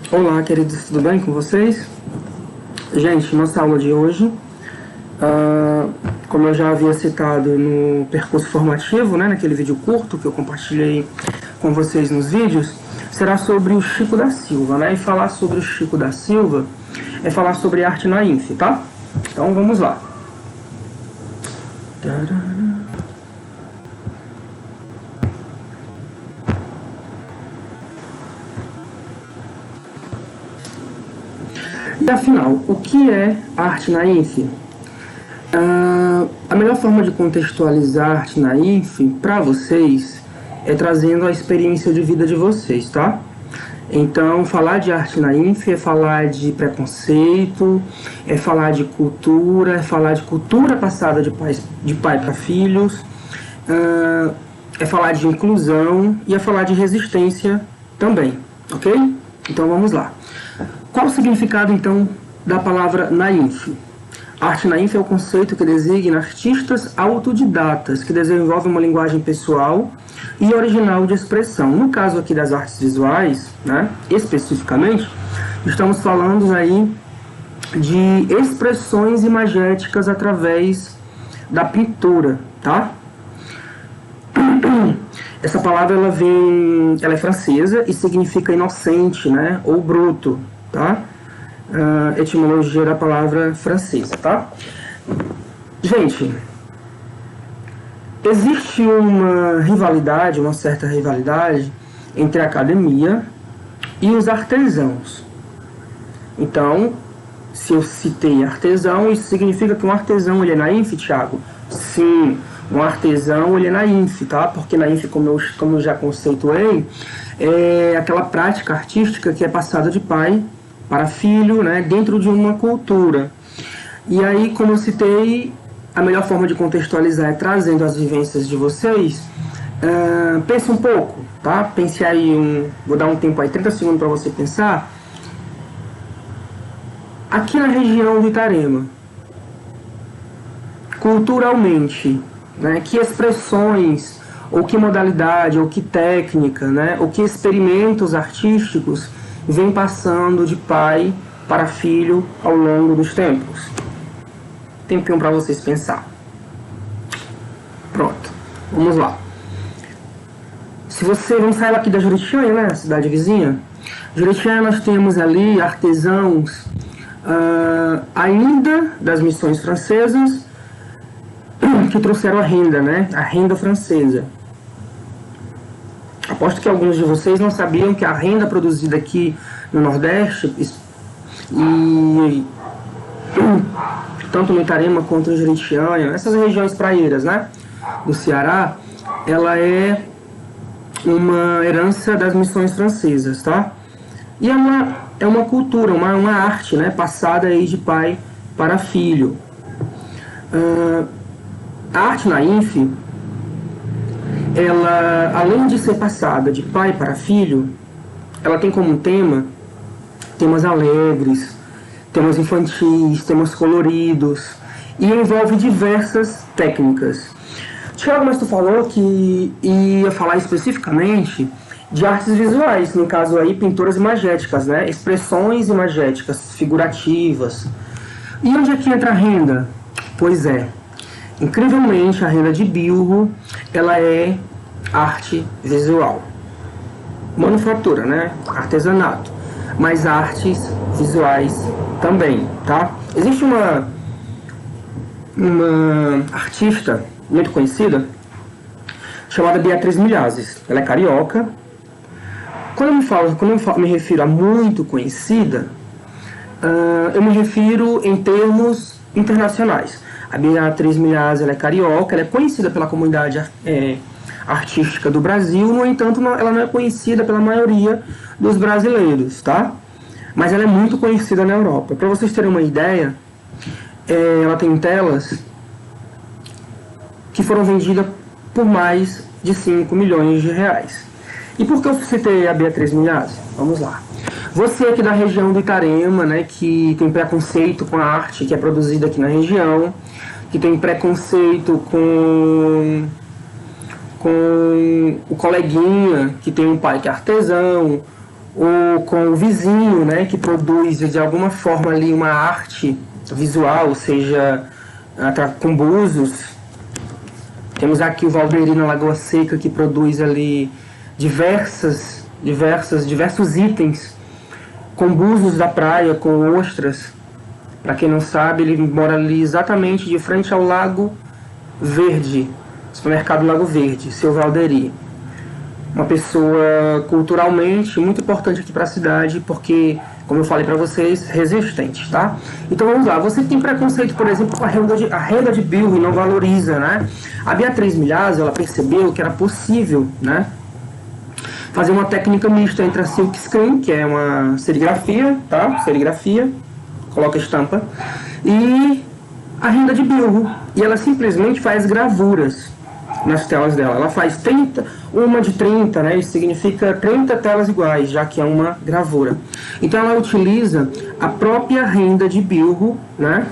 Olá, queridos, tudo bem com vocês? Gente, nossa aula de hoje, como eu já havia citado no percurso formativo, né, naquele vídeo curto que eu compartilhei com vocês nos vídeos, será sobre o Chico da Silva, né? E falar sobre o Chico da Silva é falar sobre arte na INFE, tá? Então vamos lá. E afinal, o que é arte na INFE? A melhor forma de contextualizar arte na INFE para vocês é trazendo a experiência de vida de vocês, tá? Então, falar de arte na INFE é falar de preconceito, é falar de cultura, é falar de cultura passada de pai para filhos, é falar de inclusão e é falar de resistência também, ok? Então vamos lá. Qual o significado, então, da palavra na INFE? Arte na INFE é o conceito que designa artistas autodidatas que desenvolvem uma linguagem pessoal e original de expressão. No caso aqui das artes visuais, né, especificamente, estamos falando aí de expressões imagéticas através da pintura, tá? Essa palavra ela é francesa e significa inocente, né, ou bruto, tá? Etimologia da palavra francesa, tá? Gente, existe uma certa rivalidade entre a academia e os artesãos. Então, se eu citei artesão, isso significa que um artesão ele é na INFE, Thiago? Sim, um artesão ele é na INFE, tá? Porque na INFE, como eu já conceituei, é aquela prática artística que é passada de pai para filho, né, dentro de uma cultura. E aí, como eu citei, a melhor forma de contextualizar é trazendo as vivências de vocês. Pense um pouco, tá? Pense aí, vou dar um tempo aí, 30 segundos para você pensar. Aqui na região do Itarema, culturalmente, né, que expressões, ou que modalidade, ou que técnica, né, ou que experimentos artísticos vem passando de pai para filho ao longo dos tempos? Tempinho para vocês pensar. Pronto, vamos lá. Vamos sair aqui da Juritianha, né, a cidade vizinha. Juritianha, nós temos ali artesãos ainda das missões francesas que trouxeram a renda, né, a renda francesa. Aposto que alguns de vocês não sabiam que a renda produzida aqui no Nordeste, e tanto no Itarema quanto no Juritianha, essas regiões praieiras, né, do Ceará, ela é uma herança das missões francesas, tá? E é uma cultura, uma arte, né, passada aí de pai para filho. A arte na INFE, ela, além de ser passada de pai para filho, ela tem como temas alegres, temas infantis, temas coloridos, e envolve diversas técnicas. Tiago, mas tu falou que ia falar especificamente de artes visuais, no caso aí pinturas imagéticas, né? Expressões imagéticas, figurativas. E onde é que entra a renda? Pois é, incrivelmente a renda de Bilro, ela é arte visual. Manufatura, né? Artesanato. Mas artes visuais também, tá? Existe uma artista muito conhecida chamada Beatriz Milhazes. Ela é carioca. Quando eu me refiro a muito conhecida, eu me refiro em termos internacionais. A Beatriz Milhazes, ela é carioca, ela é conhecida pela comunidade artística do Brasil, no entanto, ela não é conhecida pela maioria dos brasileiros, tá? Mas ela é muito conhecida na Europa. Para vocês terem uma ideia, ela tem telas que foram vendidas por mais de 5 milhões de reais. E por que eu citei a Beatriz Milhazes? Vamos lá. Você aqui da região do Itarema, né, que tem preconceito com a arte que é produzida aqui na região, que tem preconceito com o coleguinha que tem um pai que é artesão, ou com o vizinho, né, que produz de alguma forma ali uma arte visual, seja com búzios. Temos aqui o Valderi na Lagoa Seca, que produz ali diversos itens com búzios da praia, com ostras. Para quem não sabe, ele mora ali exatamente de frente ao Lago Verde, supermercado Lago Verde, seu Valderi. Uma pessoa culturalmente muito importante aqui para a cidade, porque, como eu falei para vocês, resistente, tá? Então vamos lá, você que tem preconceito, por exemplo, com a renda de Bilro e não valoriza, né? A Beatriz Milhazzo, ela percebeu que era possível, né, fazer uma técnica mista entre a silk screen, que é uma serigrafia, tá? Serigrafia, coloca estampa, e a renda de Bilro. E ela simplesmente faz gravuras nas telas dela. Ela faz 30, uma de 30, né? Isso significa 30 telas iguais, já que é uma gravura. Então ela utiliza a própria renda de Bilro, né?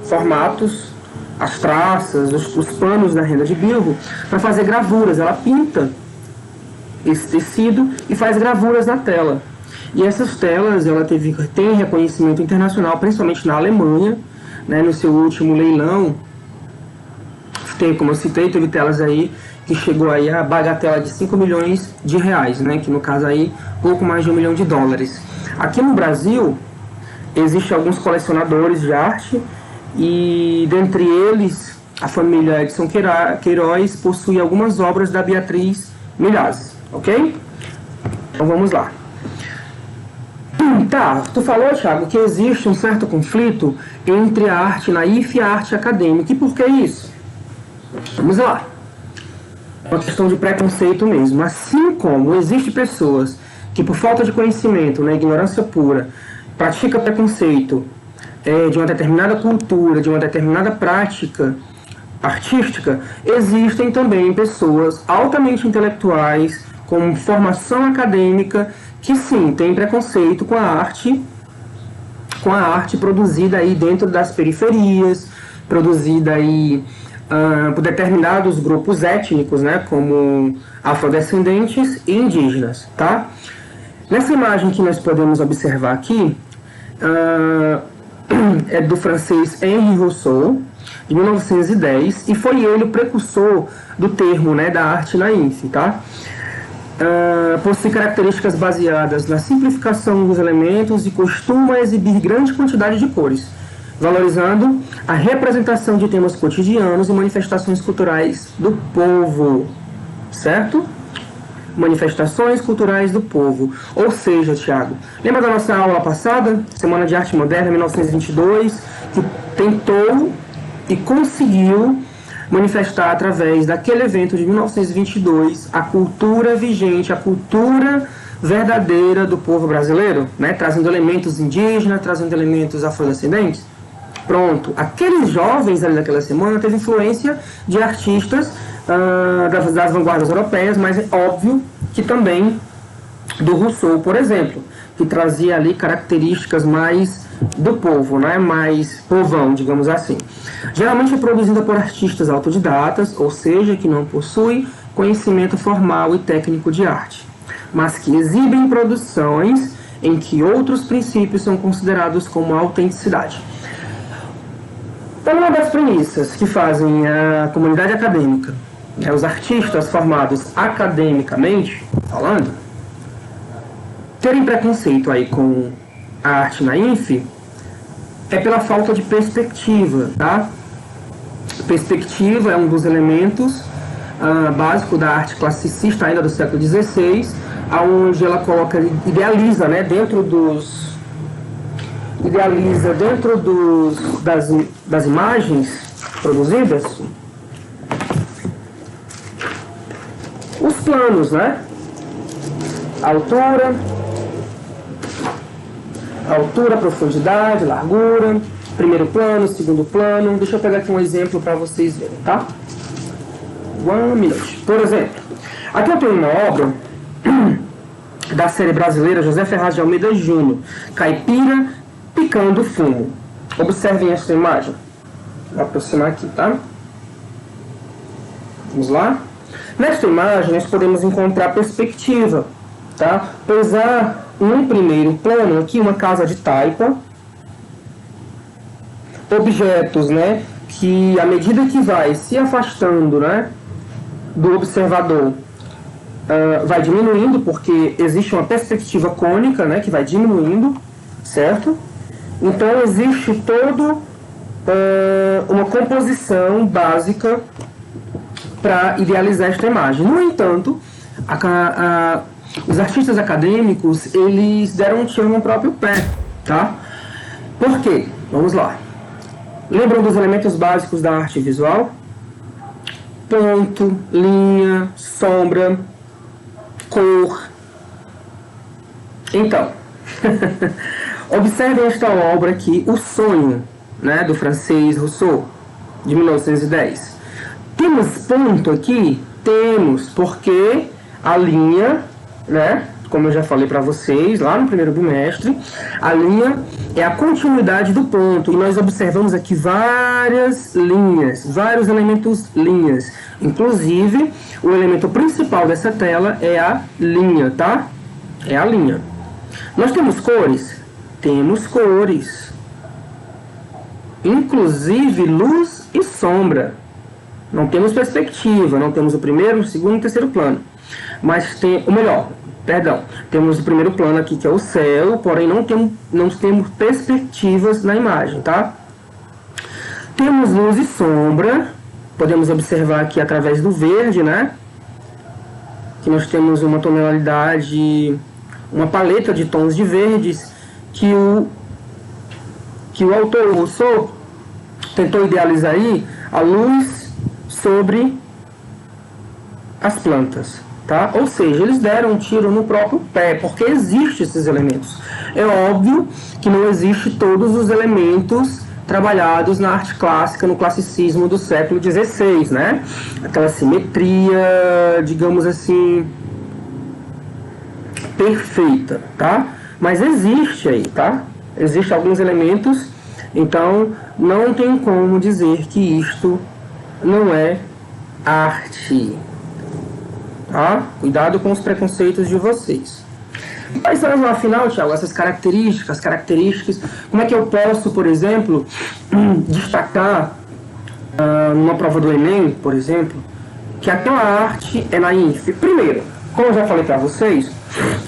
Formatos, as traças, os panos da renda de Bilro, para fazer gravuras. Ela pinta esse tecido e faz gravuras na tela. E essas telas, ela tem reconhecimento internacional, principalmente na Alemanha, né? No seu último leilão, como eu citei, teve telas aí que chegou aí a bagatela de 5 milhões de reais, né? Que no caso aí, pouco mais de $1 milhão. Aqui no Brasil, existem alguns colecionadores de arte e, dentre eles, a família Edson Queiroz possui algumas obras da Beatriz Milhazzo, ok? Então vamos lá. Tá, tu falou, Thiago, que existe um certo conflito entre a arte naif e a arte acadêmica. E por que isso? Vamos lá. É uma questão de preconceito mesmo. Assim como existem pessoas que, por falta de conhecimento, né, ignorância pura, pratica preconceito de uma determinada cultura, de uma determinada prática artística, existem também pessoas altamente intelectuais, com formação acadêmica, que sim, têm preconceito com a arte produzida aí dentro das periferias, produzida aí por determinados grupos étnicos, né, como afrodescendentes e indígenas, tá? Nessa imagem que nós podemos observar aqui, é do francês Henri Rousseau, de 1910, e foi ele o precursor do termo, né, da arte naif, tá? Possui características baseadas na simplificação dos elementos e costuma exibir grande quantidade de cores, valorizando a representação de temas cotidianos e manifestações culturais do povo, certo? Manifestações culturais do povo. Ou seja, Thiago, lembra da nossa aula passada, Semana de Arte Moderna, 1922, que tentou e conseguiu manifestar através daquele evento de 1922 a cultura vigente, a cultura verdadeira do povo brasileiro, né? Trazendo elementos indígenas, trazendo elementos afrodescendentes? Pronto, aqueles jovens ali daquela semana teve influência de artistas das vanguardas europeias, mas é óbvio que também do Rousseau, por exemplo, que trazia ali características mais do povo, né? Mais povão, digamos assim. Geralmente é produzida por artistas autodidatas, ou seja, que não possuem conhecimento formal e técnico de arte, mas que exibem produções em que outros princípios são considerados como autenticidade. Então, uma das premissas que fazem a comunidade acadêmica, né, os artistas formados academicamente, falando, terem preconceito aí com a arte naif, é pela falta de perspectiva, tá? Perspectiva é um dos elementos básicos da arte classicista ainda do século XVI, onde ela idealiza, né, das imagens produzidas os planos, né? Altura, profundidade, largura, primeiro plano, segundo plano. Deixa eu pegar aqui um exemplo para vocês verem, tá? 1 minute. Por exemplo, aqui eu tenho uma obra da série brasileira José Ferraz de Almeida Júnior, Caipira Picando Fumo. Observem esta imagem. Vou aproximar aqui, tá? Vamos lá. Nesta imagem nós podemos encontrar perspectiva, tá? Pois há um primeiro plano aqui, uma casa de taipa, objetos, né, que à medida que vai se afastando, né, do observador, vai diminuindo, porque existe uma perspectiva cônica, né, que vai diminuindo, certo? Então existe todo uma composição básica para idealizar esta imagem. No entanto, os artistas acadêmicos, eles deram um tiro no próprio pé, tá? Por quê? Vamos lá. Lembram dos elementos básicos da arte visual? Ponto, linha, sombra, cor. Então, observem esta obra aqui, O Sonho, né, do francês Rousseau, de 1910. Temos ponto aqui? Temos, porque a linha, né, como eu já falei para vocês lá no primeiro bimestre, a linha é a continuidade do ponto, e nós observamos aqui várias linhas, vários elementos linhas. Inclusive, o elemento principal dessa tela é a linha, tá? É a linha. Nós temos cores? Temos cores. Inclusive luz e sombra. Não temos perspectiva, não temos o primeiro, o segundo e o terceiro plano. Mas tem, ou melhor, temos o primeiro plano aqui, que é o céu, porém não temos perspectivas na imagem, tá? Temos luz e sombra, podemos observar aqui através do verde, né? Que nós temos uma tonalidade, uma paleta de tons de verdes que o autor Rousseau tentou idealizar aí a luz sobre as plantas, tá? Ou seja, eles deram um tiro no próprio pé, porque existem esses elementos. É óbvio que não existe todos os elementos trabalhados na arte clássica, no classicismo do século XVI, né? Aquela simetria, digamos assim, perfeita, tá? Mas existe aí, tá? Existem alguns elementos, então não tem como dizer que isto não é arte, tá? Cuidado com os preconceitos de vocês. Quais são, afinal, Thiago, essas características? Como é que eu posso, por exemplo, destacar numa prova do Enem, por exemplo, que aquela arte é naif? Primeiro, como eu já falei para vocês,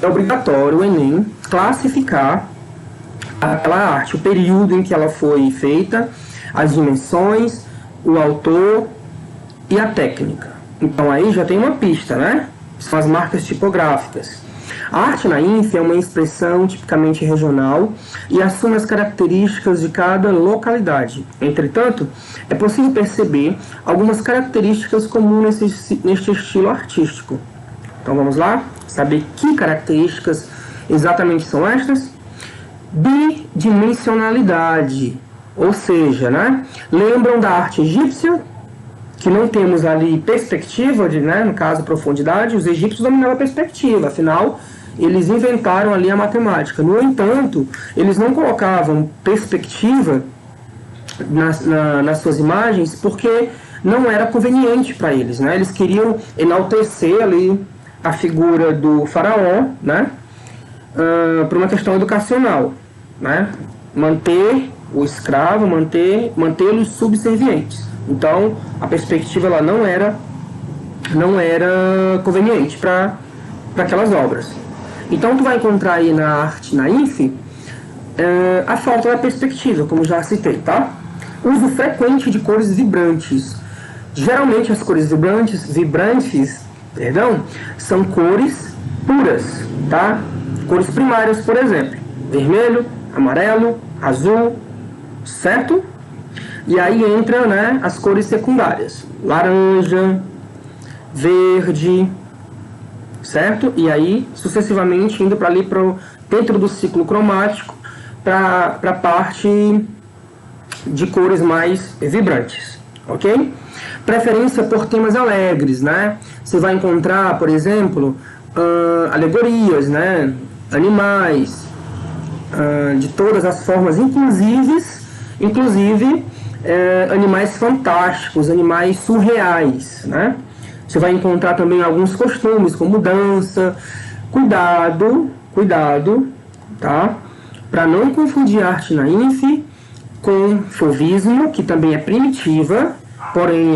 é obrigatório o Enem classificar aquela arte, o período em que ela foi feita, as dimensões, o autor e a técnica. Então aí já tem uma pista, né? São as marcas tipográficas. A arte naif é uma expressão tipicamente regional e assume as características de cada localidade. Entretanto, é possível perceber algumas características comuns neste estilo artístico. Então vamos lá? Saber que características exatamente são estas? Bidimensionalidade, ou seja, né? Lembram da arte egípcia? Que não temos ali perspectiva, né, no caso profundidade. Os egípcios dominavam a perspectiva, afinal eles inventaram ali a matemática. No entanto, eles não colocavam perspectiva nas suas imagens porque não era conveniente para eles, né? Eles queriam enaltecer ali a figura do faraó, né, por uma questão educacional, né? Manter o escravo, mantê-los subservientes. Então, a perspectiva ela não era conveniente para aquelas obras. Então, tu vai encontrar aí na arte naif a falta da perspectiva, como já citei, tá? Uso frequente de cores vibrantes. Geralmente, as cores vibrantes, são cores puras, tá? Cores primárias, por exemplo, vermelho, amarelo, azul, certo? E aí entra, né, as cores secundárias, laranja, verde, certo? E aí, sucessivamente, indo para ali, dentro do ciclo cromático, para a parte de cores mais vibrantes, ok? Preferência por temas alegres, né? Você vai encontrar, por exemplo, alegorias, né? Animais, de todas as formas, inclusive animais fantásticos, animais surreais, né? Você vai encontrar também alguns costumes, como dança, Cuidado, tá? Para não confundir a arte naif com fauvismo, que também é primitiva, porém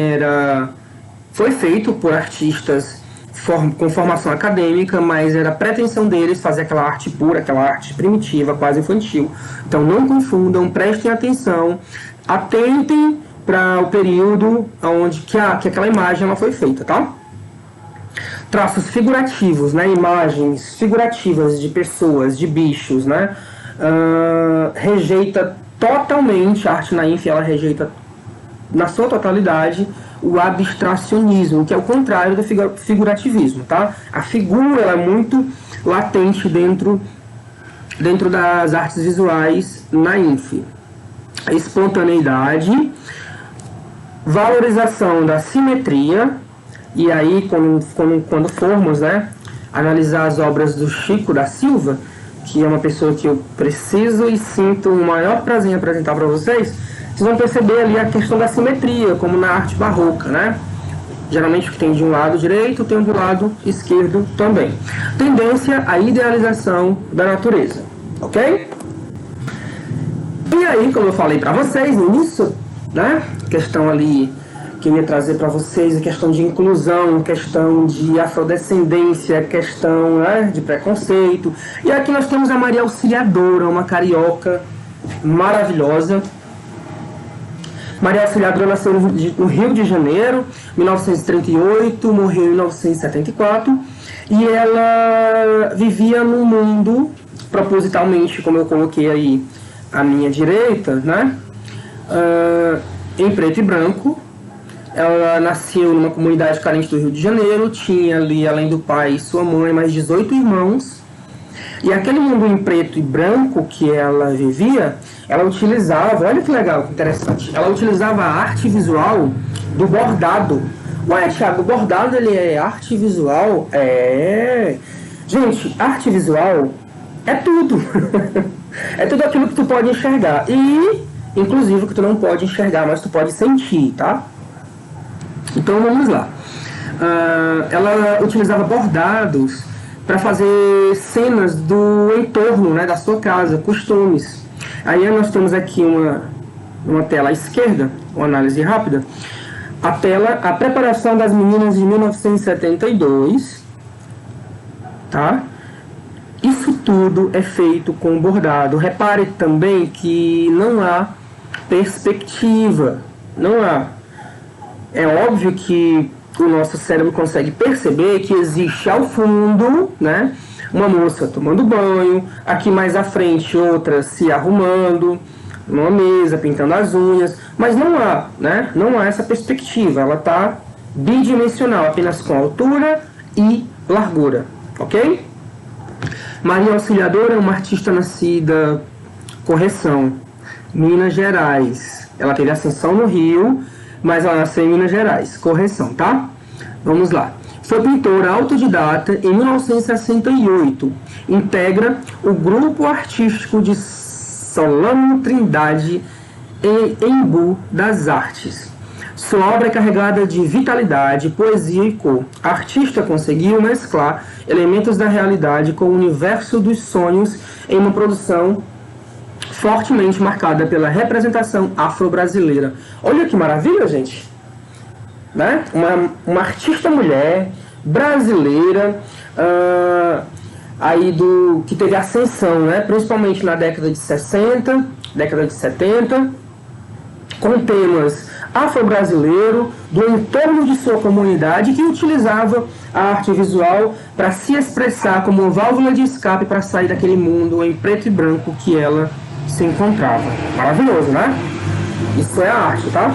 foi feito por artistas com formação acadêmica, mas era a pretensão deles fazer aquela arte pura, aquela arte primitiva, quase infantil. Então não confundam, prestem atenção, atentem para o período onde que aquela imagem ela foi feita, tá? Traços figurativos, né? Imagens figurativas de pessoas, de bichos, né? Rejeita totalmente, a arte naif, ela rejeita na sua totalidade o abstracionismo, que é o contrário do figurativismo, tá? A figura ela é muito latente dentro das artes visuais naif. A espontaneidade, valorização da simetria, e aí quando formos, né, analisar as obras do Chico da Silva, que é uma pessoa que eu preciso e sinto o maior prazer em apresentar para vocês, vocês vão perceber ali a questão da simetria, como na arte barroca, né? Geralmente o que tem de um lado direito tem do lado esquerdo também. Tendência à idealização da natureza, ok? E aí, como eu falei para vocês no início, né? Questão ali que eu ia trazer para vocês, a questão de inclusão, questão de afrodescendência, questão, né, de preconceito. E aqui nós temos a Maria Auxiliadora, uma carioca maravilhosa. Maria Auxiliadora nasceu no Rio de Janeiro, 1938, morreu em 1974, e ela vivia num mundo, propositalmente, como eu coloquei aí à minha direita, né, em preto e branco. Ela nasceu numa comunidade carente do Rio de Janeiro, tinha ali, além do pai e sua mãe, mais 18 irmãos. E aquele mundo em preto e branco que ela vivia, ela utilizava, olha que legal, que interessante, ela utilizava a arte visual do bordado. Ué, Thiago, o bordado ele é arte visual? É. Gente, arte visual é tudo. É tudo aquilo que tu pode enxergar. E, inclusive, o que tu não pode enxergar, mas tu pode sentir, tá? Então vamos lá. Ela utilizava bordados para fazer cenas do entorno, né, da sua casa, costumes. Aí nós temos aqui uma tela à esquerda, uma análise rápida. A preparação das meninas de 1972, tá? Isso tudo é feito com bordado. Repare também que não há perspectiva, não há. É óbvio que o nosso cérebro consegue perceber que existe ao fundo, né, uma moça tomando banho, aqui mais à frente outra se arrumando, numa mesa, pintando as unhas, mas não há, né, não há essa perspectiva, ela está bidimensional, apenas com altura e largura, ok? Maria Auxiliadora é uma artista nascida, correção, Minas Gerais. Ela teve ascensão no Rio, mas ela nasceu em Minas Gerais. Correção, tá? Vamos lá. Foi pintora autodidata em 1968. Integra o grupo artístico de Solano Trindade e Embu das Artes. Sua obra é carregada de vitalidade, poesia e cor. A artista conseguiu mesclar elementos da realidade com o universo dos sonhos em uma produção fortemente marcada pela representação afro-brasileira. Olha que maravilha, gente! Né? Uma artista mulher brasileira, aí que teve ascensão, né? Principalmente na década de 60, década de 70, com temas afro-brasileiro, do entorno de sua comunidade, que utilizava a arte visual para se expressar como uma válvula de escape para sair daquele mundo em preto e branco que ela se encontrava. Maravilhoso, né? Isso é a arte, tá?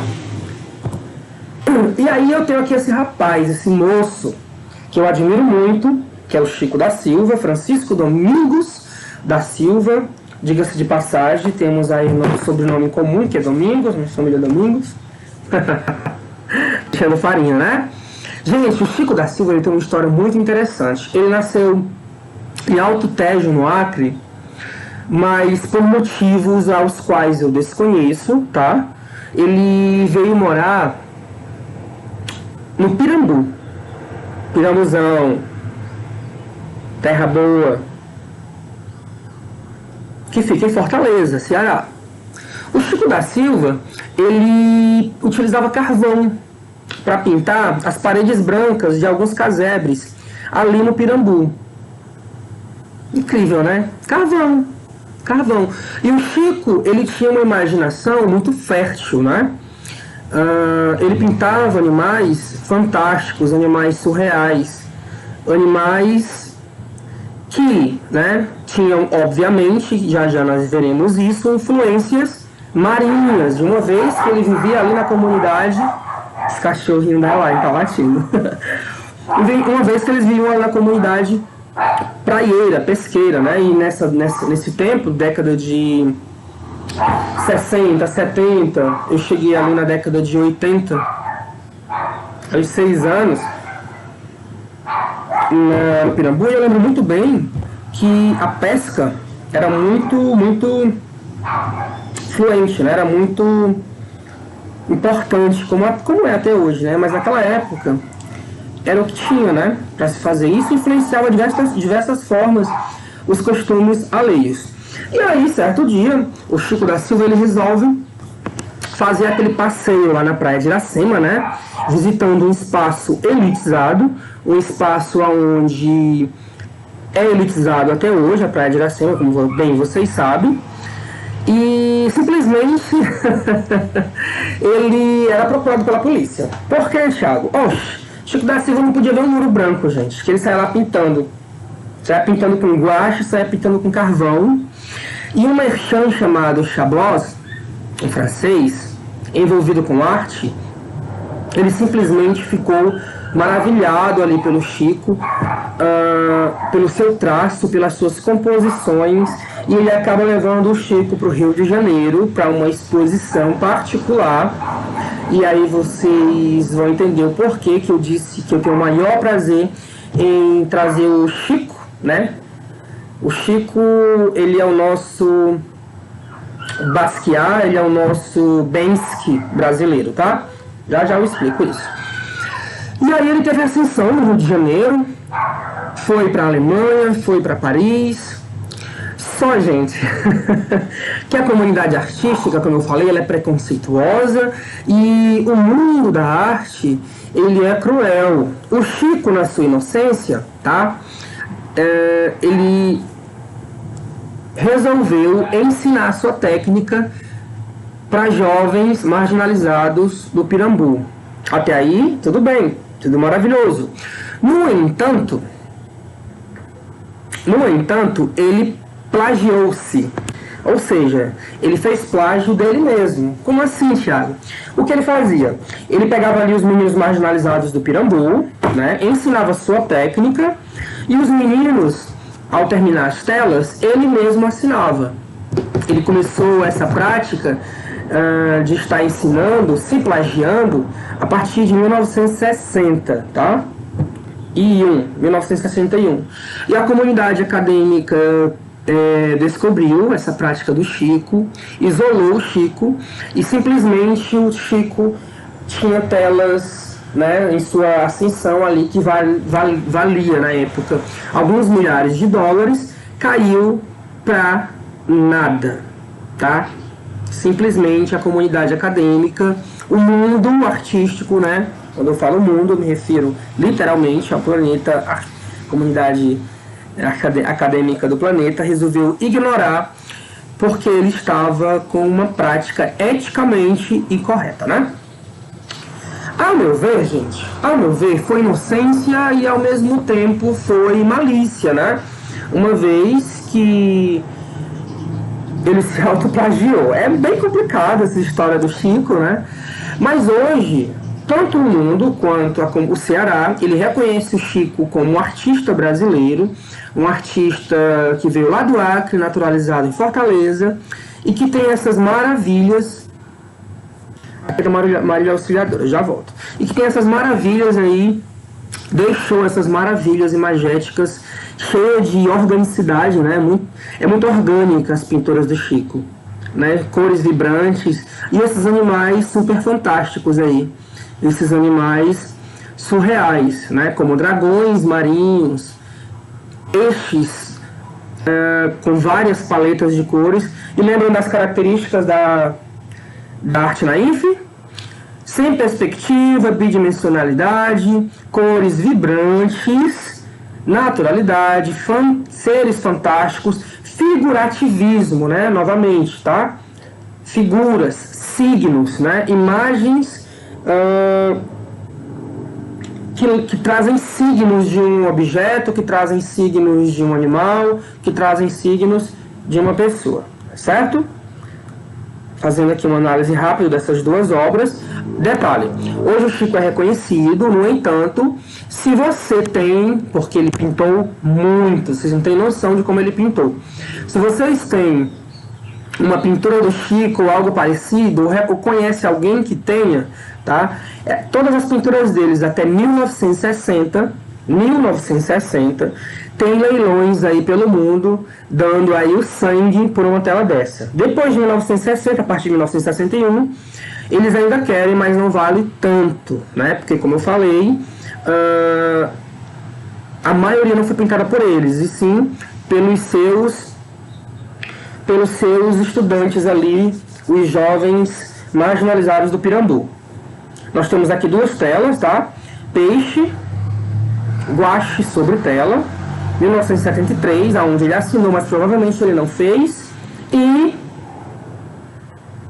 E aí eu tenho aqui esse rapaz, esse moço, que eu admiro muito, que é o Chico da Silva, Francisco Domingos da Silva. Diga-se de passagem, temos aí um sobrenome comum, que é Domingos, minha família Domingos. Deixando farinha, né? Gente, o Chico da Silva ele tem uma história muito interessante. Ele nasceu em Alto Tejo, no Acre, mas por motivos aos quais eu desconheço, tá? Ele veio morar no Pirambuzão, Terra Boa, que fica em Fortaleza, Ceará. O Chico da Silva, ele utilizava carvão para pintar as paredes brancas de alguns casebres ali no Pirambu. Incrível, né? Carvão. Carvão. E o Chico, ele tinha uma imaginação muito fértil, né? Ele pintava animais fantásticos, animais surreais, animais que, né, tinham, obviamente, já nós veremos isso, influências marinhas. De uma vez que ele vivia ali na comunidade, os cachorrinhos da lá, tá latindo. Uma vez que eles viviam ali na comunidade praieira, pesqueira, né? E nesse tempo, década de 60, 70, eu cheguei ali na década de 80, aos 6 anos, na Pirambu, e eu lembro muito bem que a pesca era muito fluente, né? Era muito importante, como é até hoje, né? Mas naquela época era o que tinha, né, para se fazer. Isso influenciava de diversas formas os costumes alheios. E aí, certo dia, o Chico da Silva, ele resolve fazer aquele passeio lá na praia de Iracema, né, visitando um espaço elitizado, um espaço onde é elitizado até hoje, a praia de Iracema, como bem vocês sabem. E simplesmente ele era procurado pela polícia. Por que, Thiago? Chico da Silva não podia ver um muro branco, gente, que ele saia lá pintando. Saia pintando com guache, saia pintando com carvão. E um merchant chamado Chablos, em francês, envolvido com arte, ele simplesmente ficou maravilhado ali pelo Chico, pelo seu traço, pelas suas composições, e ele acaba levando o Chico para o Rio de Janeiro para uma exposição particular. E aí vocês vão entender o porquê que eu disse que eu tenho o maior prazer em trazer o Chico, né? O Chico, ele é o nosso Basquiat, ele é o nosso Banksy brasileiro, tá? Já eu explico isso. E aí ele teve ascensão no Rio de Janeiro, foi para a Alemanha, foi para Paris. Só, gente, que a comunidade artística, como eu falei, ela é preconceituosa e o mundo da arte, ele é cruel. O Chico, na sua inocência, tá? Ele resolveu ensinar sua técnica para jovens marginalizados do Pirambu. Até aí, tudo bem, tudo maravilhoso. No entanto, ele plagiou-se. Ou seja, ele fez plágio dele mesmo. Como assim, Thiago? O que ele fazia? Ele pegava ali os meninos marginalizados do Pirambu, né, ensinava sua técnica, e os meninos, ao terminar as telas, ele mesmo assinava. Ele começou essa prática de estar ensinando, se plagiando, a partir de 1960, tá? 1961. E a comunidade acadêmica descobriu essa prática do Chico, isolou o Chico, e simplesmente o Chico tinha telas, né, em sua ascensão ali que valia na época alguns milhares de dólares, caiu pra nada, tá? Simplesmente a comunidade acadêmica, o mundo artístico, né? Quando eu falo mundo, eu me refiro literalmente ao planeta, a comunidade acadêmica do planeta resolveu ignorar, porque ele estava com uma prática eticamente incorreta, né? Ao meu ver, gente, foi inocência e ao mesmo tempo foi malícia, né? Uma vez que ele se autoplagiou. É bem complicada essa história do Chico, né? Mas hoje, tanto o mundo quanto o Ceará, ele reconhece o Chico como um artista brasileiro, um artista que veio lá do Acre, naturalizado em Fortaleza, e que tem essas maravilhas. Aqui é Marília Auxiliadora, já volto. E que tem essas maravilhas aí, deixou essas maravilhas imagéticas cheias de organicidade, né? É muito orgânica as pinturas do Chico, né? Cores vibrantes, e esses animais super fantásticos aí, esses animais surreais, né? Como dragões marinhos, eixes com várias paletas de cores. E lembram das características da arte naif? Sem perspectiva, bidimensionalidade, cores vibrantes, naturalidade, seres fantásticos, figurativismo, né? Novamente, tá? Figuras, signos, né? Imagens que trazem signos de um objeto, que trazem signos de um animal, que trazem signos de uma pessoa, certo? Fazendo aqui uma análise rápida dessas duas obras. Detalhe, hoje o Chico é reconhecido, no entanto, se você tem, porque ele pintou muito, vocês não têm noção de como ele pintou. Se vocês têm uma pintura do Chico ou algo parecido, ou conhece alguém que tenha, tá? Todas as pinturas deles até 1960, tem leilões aí pelo mundo, dando aí o sangue por uma tela dessa. Depois de 1960, a partir de 1961, eles ainda querem, mas não vale tanto, né? Porque, como eu falei, a maioria não foi pintada por eles, e sim pelos seus estudantes ali, os jovens marginalizados do Pirambu. Nós temos aqui duas telas, tá? Peixe, guache sobre tela, 1973, aonde ele assinou, mas provavelmente ele não fez, e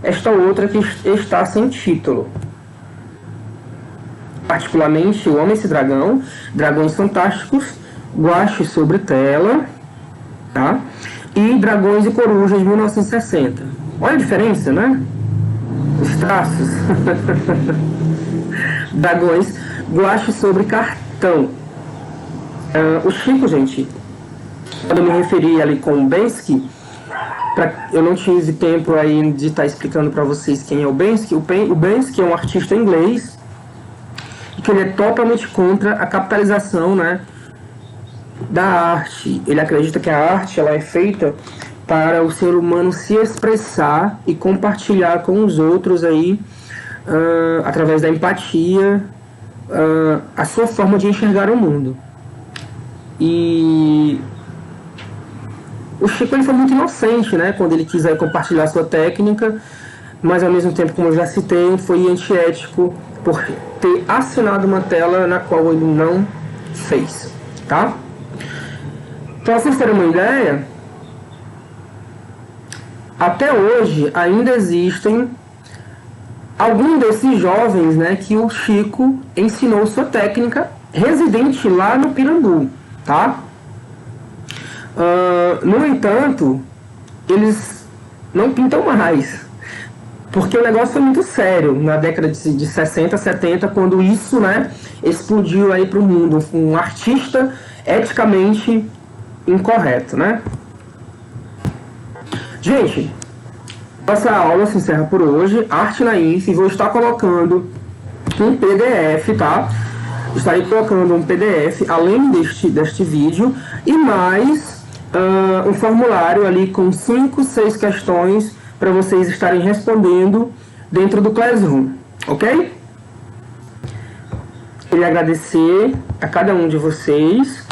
esta outra que está sem título. Particularmente O Homem e esse Dragão, Dragões Fantásticos, guache sobre tela, tá? E Dragões e Corujas, 1960. Olha a diferença, né? Os traços. Dragões, guache sobre cartão. O Chico, gente, quando eu me referi ali com o Bensky, eu não tive tempo aí de estar explicando para vocês quem é o Bensky. O Bensky é um artista inglês e que ele é totalmente contra a capitalização, né, da arte. Ele acredita que a arte ela é feita para o ser humano se expressar e compartilhar com os outros aí, através da empatia, a sua forma de enxergar o mundo. E o Chico ele foi muito inocente, né, quando ele quis aí compartilhar sua técnica, mas ao mesmo tempo, como eu já citei, foi antiético por ter assinado uma tela na qual ele não fez, tá? Para vocês terem uma ideia, até hoje ainda existem alguns desses jovens, né, que o Chico ensinou sua técnica, residente lá no Pirambu, tá? No entanto, eles não pintam mais, porque o negócio foi muito sério na década de 60, 70, quando isso, né, explodiu aí para o mundo, um artista eticamente incorreto, né? Gente, nossa aula se encerra por hoje. Arte naif, vou estar colocando um PDF, tá? Estarei colocando um PDF além deste vídeo e mais um formulário ali com 5, 6 questões para vocês estarem respondendo dentro do Classroom, ok? Queria agradecer a cada um de vocês,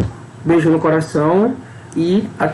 beijo no coração e até